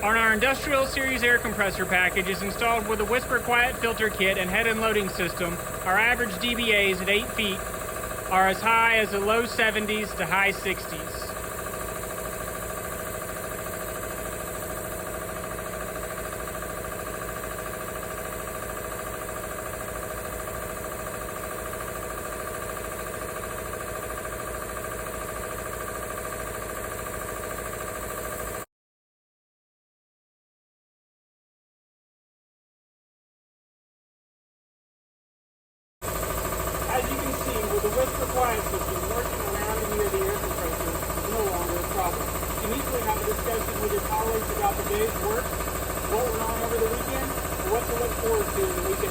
On our Industrial Series air compressor package is installed with a Whisper Quiet filter kit and head and loading system. Our average dBAs at 8 feet are as high as the low 70s to high 60s. As you can see, with the Whisper Quiet system, working around and near the air compressor is no longer a problem. You can easily have a discussion with your colleagues about the day's work, what went on over the weekend, and what to look forward to in the weekend